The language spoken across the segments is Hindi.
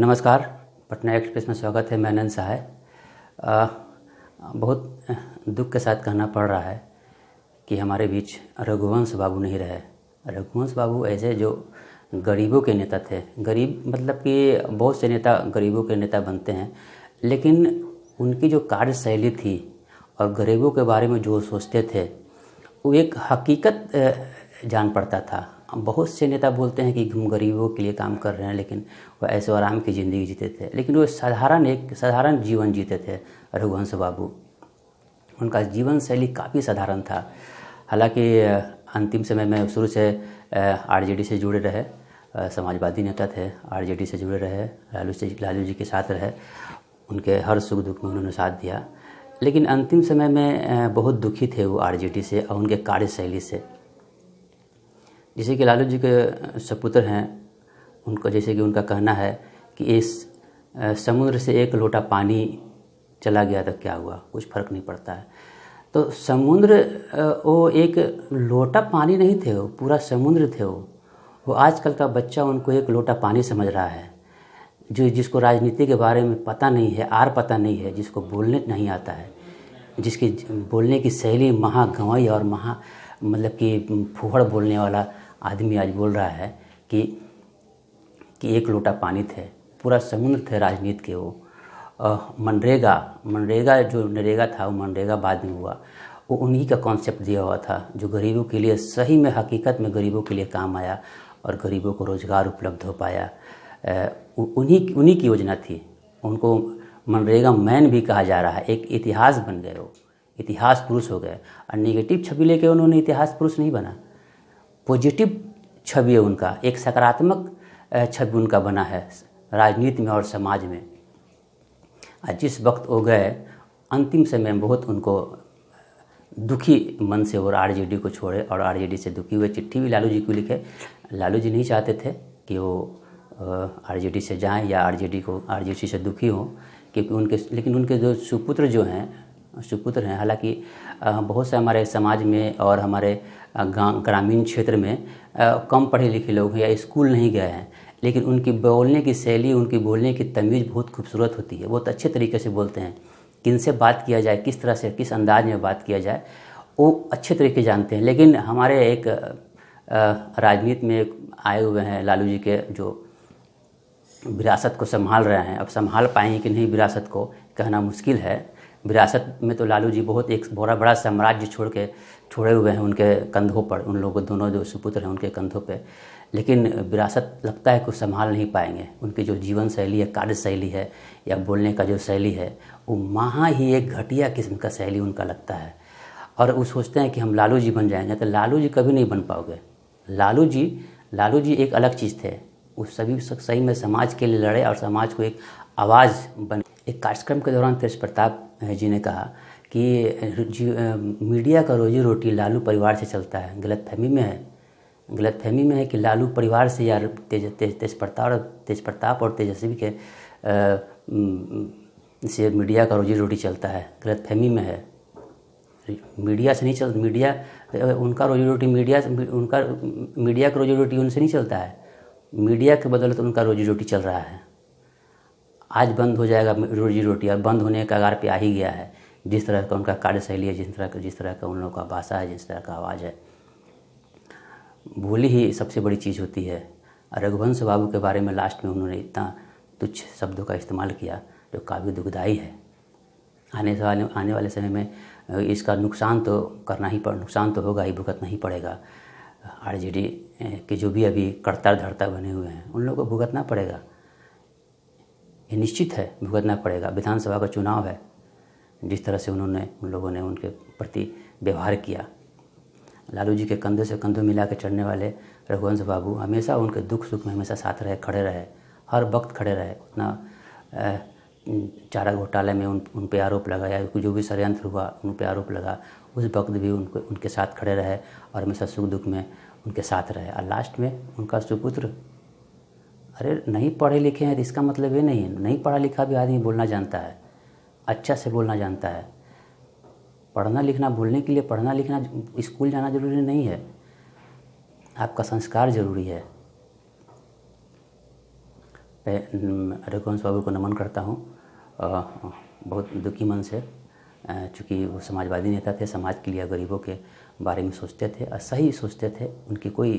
नमस्कार। पटना एक्सप्रेस में स्वागत है। मैं आनंद सहाय। बहुत दुख के साथ कहना पड़ रहा है कि हमारे बीच रघुवंश बाबू नहीं रहे। रघुवंश बाबू ऐसे जो गरीबों के नेता थे। गरीब मतलब कि बहुत से नेता गरीबों के नेता बनते हैं, लेकिन उनकी जो कार्यशैली थी और गरीबों के बारे में जो सोचते थे वो एक हकीकत जान पड़ता था। बहुत से नेता बोलते हैं कि हम गरीबों के लिए काम कर रहे हैं, लेकिन वो ऐसे आराम की ज़िंदगी जीते थे। लेकिन वो एक साधारण जीवन जीते थे रघुवंश बाबू। उनका जीवन शैली काफ़ी साधारण था। हालांकि अंतिम समय में शुरू से आरजेडी से जुड़े रहे, समाजवादी नेता थे, आरजेडी से जुड़े रहे, लालू जी के साथ रहे, उनके हर सुख दुख में उन्होंने साथ दिया। लेकिन अंतिम समय में बहुत दुखी थे वो आरजेडी से और उनके कार्यशैली से। जैसे कि लालू जी के सपुत्र हैं, उनको जैसे कि उनका कहना है कि इस समुद्र से एक लोटा पानी चला गया तो क्या हुआ, कुछ फ़र्क नहीं पड़ता है। तो समुद्र वो एक लोटा पानी नहीं थे, वो पूरा समुद्र थे। वो आजकल का बच्चा उनको एक लोटा पानी समझ रहा है, जिसको राजनीति के बारे में पता नहीं है, पता नहीं है, जिसको बोलने नहीं आता है, जिसकी बोलने की शैली महागवई और मतलब कि फूहड़ बोलने वाला आदमी आज बोल रहा है कि एक लोटा पानी थे, पूरा समुद्र थे राजनीति के। वो मनरेगा जो नरेगा था, वो मनरेगा बाद में हुआ, वो उन्हीं का कॉन्सेप्ट दिया हुआ था, जो गरीबों के लिए सही में हकीकत में गरीबों के लिए काम आया और गरीबों को रोज़गार उपलब्ध हो पाया। उन्हीं की योजना थी। उनको मनरेगा मैन भी कहा जा रहा है। एक इतिहास बन गए, वो इतिहास पुरुष हो गए। और नेगेटिव छवि लेके उन्होंने इतिहास पुरुष नहीं बना, पॉजिटिव छवि है उनका, एक सकारात्मक छवि उनका बना है राजनीति में और समाज में। आज जिस वक्त हो गए अंतिम समय में बहुत उनको दुखी मन से और आरजेडी को छोड़े और आरजेडी से दुखी हुए। चिट्ठी भी लालू जी को लिखे। लालू जी नहीं चाहते थे कि वो आरजेडी से जाएं या आरजेडी से दुखी हों, क्योंकि लेकिन उनके जो सुपुत्र हैं, हालांकि बहुत से हमारे समाज में और हमारे ग्रामीण क्षेत्र में कम पढ़े लिखे लोग हैं या स्कूल नहीं गए हैं, लेकिन उनकी बोलने की शैली, उनकी बोलने की तमीज़ बहुत खूबसूरत होती है। बहुत अच्छे तरीके से बोलते हैं। किनसे बात किया जाए, किस तरह से, किस अंदाज में बात किया जाए, वो अच्छे तरीके जानते हैं। लेकिन हमारे एक राजनीति में आए हुए हैं लालू जी के, जो विरासत को संभाल रहे हैं। अब संभाल पाएंगे कि नहीं विरासत को कहना मुश्किल है। विरासत में तो लालू जी बहुत एक बड़ा साम्राज्य छोड़े हुए हैं उनके कंधों पर, उन लोगों दोनों जो सुपुत्र हैं उनके कंधों पे। लेकिन विरासत लगता है कि संभाल नहीं पाएंगे। उनकी जो जीवन शैली है, कार्यशैली है या बोलने का जो शैली है, वो ही एक घटिया किस्म का शैली उनका लगता है। और वो सोचते हैं कि हम लालू जी बन जाएंगे, तो लालू जी कभी नहीं बन पाओगे। लालू जी एक अलग चीज़ थे। वो सही में समाज के लिए लड़े और समाज को एक आवाज़ बने। एक कार्यक्रम के दौरान तेज प्रताप जी ने कहा कि मीडिया का रोजी रोटी लालू परिवार से चलता है। गलतफहमी में है कि लालू परिवार से या तेज प्रताप और तेजस्वी के से मीडिया का रोजी रोटी चलता है। गलतफहमी में है। मीडिया से नहीं चलता, मीडिया का रोजी रोटी उनसे नहीं चलता है। मीडिया के बदौलत उनका रोजी रोटी चल रहा है। आज बंद हो जाएगा रोजी रोटी, और बंद होने के कगार पे आ ही गया है। जिस तरह का उनका कार्यशैली है, जिस तरह का उन लोगों का भाषा है, जिस तरह का आवाज़ है, बोली ही सबसे बड़ी चीज़ होती है। रघुवंश बाबू के बारे में लास्ट में उन्होंने इतना तुच्छ शब्दों का इस्तेमाल किया जो काफ़ी दुखदाई है। आने वाले समय में इसका नुकसान तो होगा ही, भुगतना ही पड़ेगा। आरजेडी के जो भी अभी कर्ता धर्ता बने हुए हैं उन लोगों को भुगतना पड़ेगा। ये निश्चित है, भुगतना पड़ेगा। विधानसभा का चुनाव है। जिस तरह से उन लोगों ने उनके प्रति व्यवहार किया, लालू जी के कंधे से कंधों मिला के चढ़ने वाले रघुवंश बाबू हमेशा उनके दुख सुख में हमेशा साथ रहे, खड़े रहे, हर वक्त खड़े रहे। उतना चारा घोटाले में उन पे आरोप लगाया, जो भी षड्यंत्र हुआ उन पे आरोप लगा, उस वक्त भी उनके साथ खड़े रहे और हमेशा सुख दुख में उनके साथ रहे। और लास्ट में उनका सुपुत्र, अरे नहीं पढ़े लिखे हैं तो इसका मतलब ये नहीं है, नहीं पढ़ा लिखा भी आदमी बोलना जानता है, अच्छा से बोलना जानता है। पढ़ना लिखना, बोलने के लिए पढ़ना लिखना, स्कूल जाना जरूरी नहीं है, आपका संस्कार जरूरी है। रघुवंश बाबू को नमन करता हूँ। बहुत दुखी मन से, चूँकि वो समाजवादी नेता थे, समाज के लिए गरीबों के बारे में सोचते थे और सही सोचते थे। उनकी कोई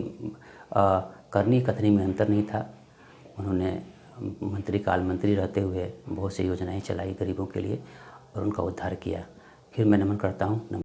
करनी कथनी में अंतर नहीं था। उन्होंने मंत्री रहते हुए बहुत सी योजनाएं चलाई गरीबों के लिए और उनका उद्धार किया। फिर मैं नमन करता हूँ।